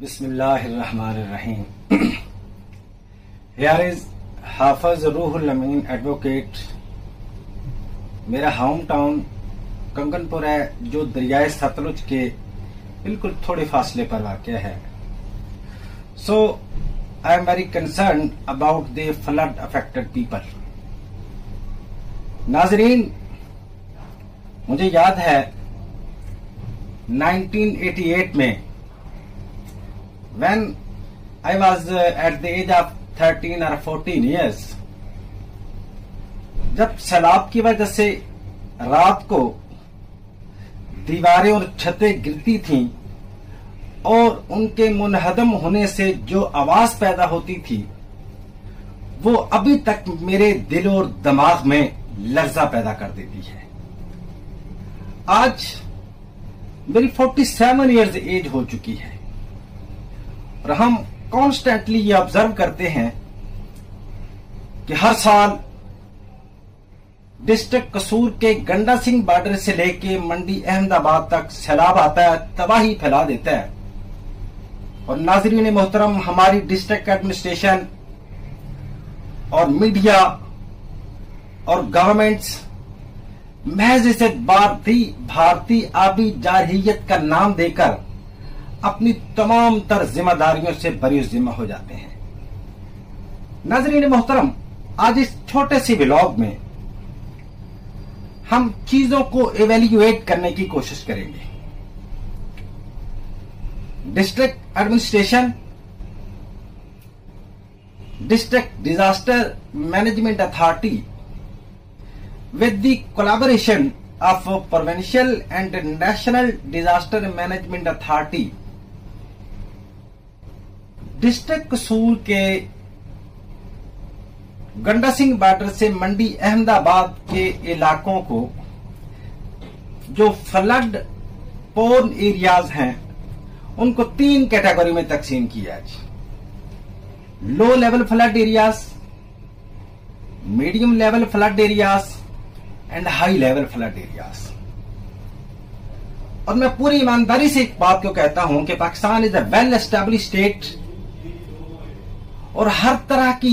बिस्मिल्लाहिर्रहमानिर्रहीम। Here is Hafiz Ruhul Amin advocate. मेरा home town Kanganpur है, जो दरियाए सतलुज के बिल्कुल थोड़े फासले पर वाक़ है। So I am very concern about the flood affected people. नाजरीन, मुझे याद है 1988 में when I was at the age of 13 or 14 years, जब सैलाब की वजह से रात को दीवारें और छतें गिरती थीं और उनके मुनहदम होने से जो आवाज पैदा होती थी वो अभी तक मेरे दिल और दिमाग में लर्जा पैदा कर देती है। आज मेरी 47 इयर्स एज हो चुकी है और हम कॉन्स्टेंटली ये ऑब्जर्व करते हैं कि हर साल डिस्ट्रिक्ट कसूर के गंडा सिंह बॉर्डर से लेके मंडी अहमदाबाद तक सैलाब आता है, तबाही फैला देता है। और नाज़रीन मोहतरम, हमारी डिस्ट्रिक्ट एडमिनिस्ट्रेशन और मीडिया और गवर्नमेंट्स महज इसे भारतीय आबी जारहियत का नाम देकर अपनी तमाम तर जिम्मेदारियों से बरीज़िम्मा हो जाते हैं। नाज़रीन मोहतरम, आज इस छोटे से व्लॉग में हम चीजों को एवेल्युएट करने की कोशिश करेंगे। District administration, district disaster management authority with the collaboration of Provincial and National Disaster Management Authority, district कसूर के गंडा सिंह बॉर्डर से मंडी अहमदाबाद के इलाकों को जो फ्लड पोर्न एरियाज हैं उनको 3 कैटेगरी में तकसीम किया है। Low level flood areas, medium level flood areas and high level flood areas. और मैं पूरी ईमानदारी से एक बात को कहता हूं कि Pakistan is a well establish state और हर तरह की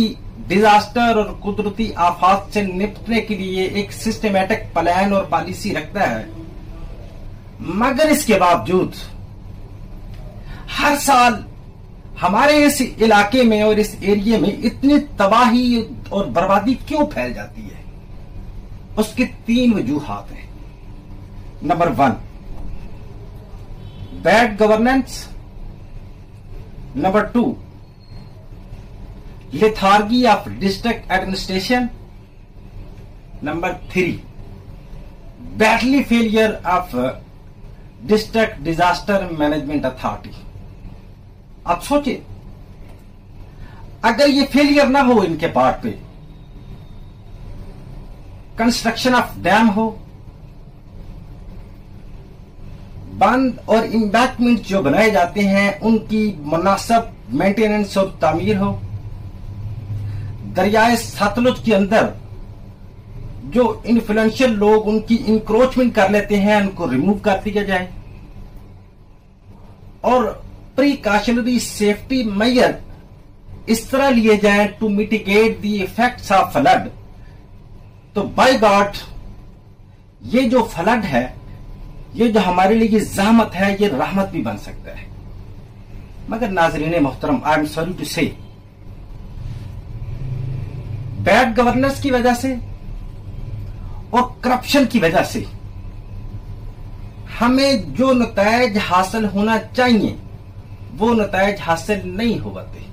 डिजास्टर और कुदरती आफात से निपटने के लिए एक सिस्टमैटिक प्लान और पॉलिसी रखता है। मगर इसके बावजूद हर साल हमारे इस इलाके में और इस एरिया में इतनी तबाही और बर्बादी क्यों फैल जाती है? उसके 3 वजूहात हैं। Number 1, bad governance. Number 2, lethargy of district administration. Number 3, badly failure of district disaster management authority. आप सोचिए, अगर ये फेलियर ना हो इनके पार्ट पे, कंस्ट्रक्शन ऑफ डैम हो, बांध और इम्बैंकमेंट जो बनाए जाते हैं उनकी मुनासिब मेंटेनेंस और तामीर हो, दरियाए सतलुज के अंदर जो इन्फ्लुएंशियल लोग उनकी इंक्रोचमेंट कर लेते हैं उनको रिमूव कर दिया जाए, और प्रिकॉशनरी सेफ्टी मेजर इस तरह लिए जाएं to mitigate the effects of flood. तो बाय गॉड, ये जो फ्लड है, ये जो हमारे लिए ज़हमत है, ये रहमत भी बन सकता है। मगर नाज़रीन मोहतरम, आई एम सॉरी टू से, बैड गवर्नेंस की वजह से और करप्शन की वजह से हमें जो नतायज हासिल होना चाहिए वो नतायज हासिल नहीं हो पाते।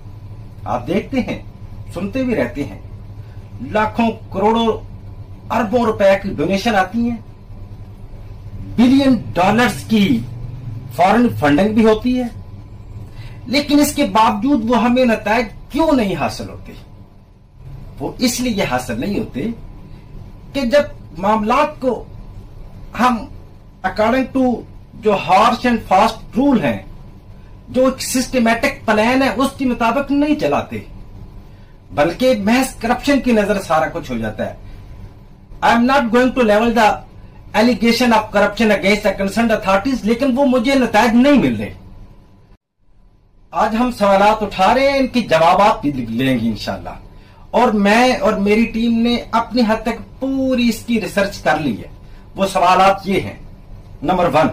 आप देखते हैं, सुनते भी रहते हैं, लाखों करोड़ों अरबों रुपए की डोनेशन आती है, बिलियन डॉलर्स की फॉरेन फंडिंग भी होती है, लेकिन इसके बावजूद वो हमें नतायज क्यों नहीं हासिल होते? वो इसलिए हासिल नहीं होते कि जब मामलात को हम अकॉर्डिंग टू जो हार्श एंड फास्ट रूल हैं, जो एक सिस्टमैटिक प्लान है, उसके मुताबिक नहीं चलाते, बल्कि महज करप्शन की नजर सारा कुछ हो जाता है। I am not going to level the allegation of corruption against the concerned authorities, लेकिन वो मुझे नतायज नहीं मिल रहे। आज हम सवालात उठा रहे हैं, इनके जवाब भी लेंगे इंशाल्लाह। और मैं और मेरी टीम ने अपनी हद तक पूरी इसकी रिसर्च कर ली है। वो सवालात ये हैं। नंबर 1,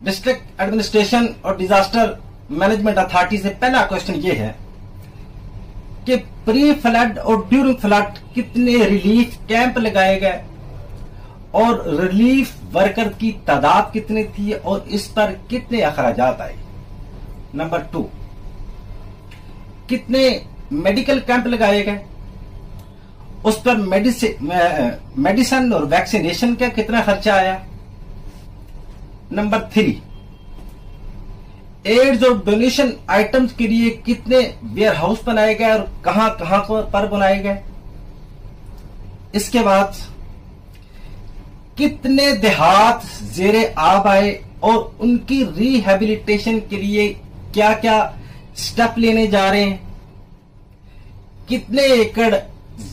डिस्ट्रिक्ट एडमिनिस्ट्रेशन और डिजास्टर मैनेजमेंट अथॉरिटी से पहला क्वेश्चन ये है कि प्री फ्लड और ड्यूरिंग फ्लड कितने रिलीफ कैंप लगाए गए और रिलीफ वर्कर की तादाद कितनी थी और इस पर कितने अखराजात आए। नंबर 2, कितने मेडिकल कैंप लगाए गए, उस पर मेडिसिन और वैक्सीनेशन का कितना खर्चा आया। नंबर 3, एड्स और डोनेशन आइटम्स के लिए कितने वेयर हाउस बनाए गए और कहां कहां पर बनाए गए। इसके बाद कितने देहात जेरे आब आए और उनकी रिहेबिलिटेशन के लिए क्या क्या स्टेप लेने जा रहे हैं। कितने एकड़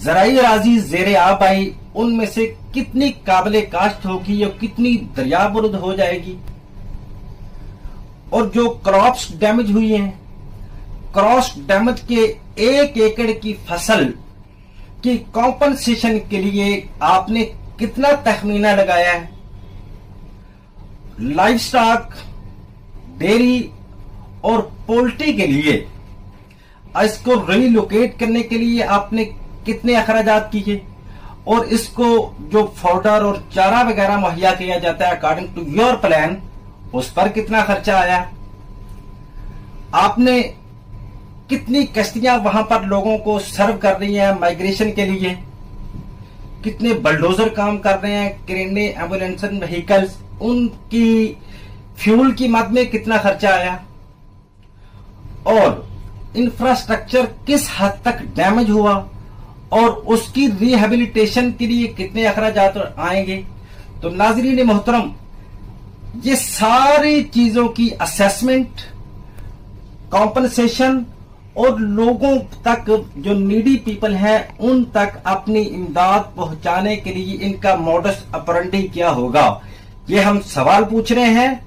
ज़राई राजी जेरे आब आई, उनमें से कितनी काबिले काश्त होगी और कितनी दरियाबुरुद हो जाएगी। और जो क्रॉप्स डैमेज हुई हैं, क्रॉस डैमेज के 1 एकड़ की फसल की कॉम्पनसेशन के लिए आपने कितना तखमीना लगाया है। लाइव स्टॉक, डेयरी और पोल्ट्री के लिए इसको रिलोकेट करने के लिए आपने कितने अखराजात किए और इसको जो फॉडर और चारा वगैरह मुहैया किया जाता है अकॉर्डिंग टू योर प्लान, उस पर कितना खर्चा आया। आपने कितनी कश्तियां वहां पर लोगों को सर्व कर रही हैं माइग्रेशन के लिए, कितने बलडोजर काम कर रहे हैं, क्रेने, एम्बुलेंस व्हीकल्स, उनकी फ्यूल की मद में कितना खर्चा आया और इंफ्रास्ट्रक्चर किस हद तक डैमेज हुआ और उसकी रिहेबिलिटेशन के लिए कितने अखराजात आएंगे। तो नाज़रीन मोहतरम, ये सारी चीजों की असेसमेंट, कॉम्पनसेशन और लोगों तक जो नीडी पीपल हैं उन तक अपनी इमदाद पहुंचाने के लिए इनका मॉडस ऑपरेंडी क्या होगा, ये हम सवाल पूछ रहे हैं।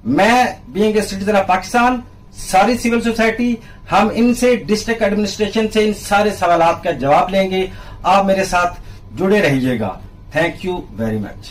मैं being a citizen of Pakistan, सारी सिविल सोसाइटी, हम इनसे डिस्ट्रिक्ट एडमिनिस्ट्रेशन से इन सारे सवालात का जवाब लेंगे। आप मेरे साथ जुड़े रहिएगा। Thank you very much.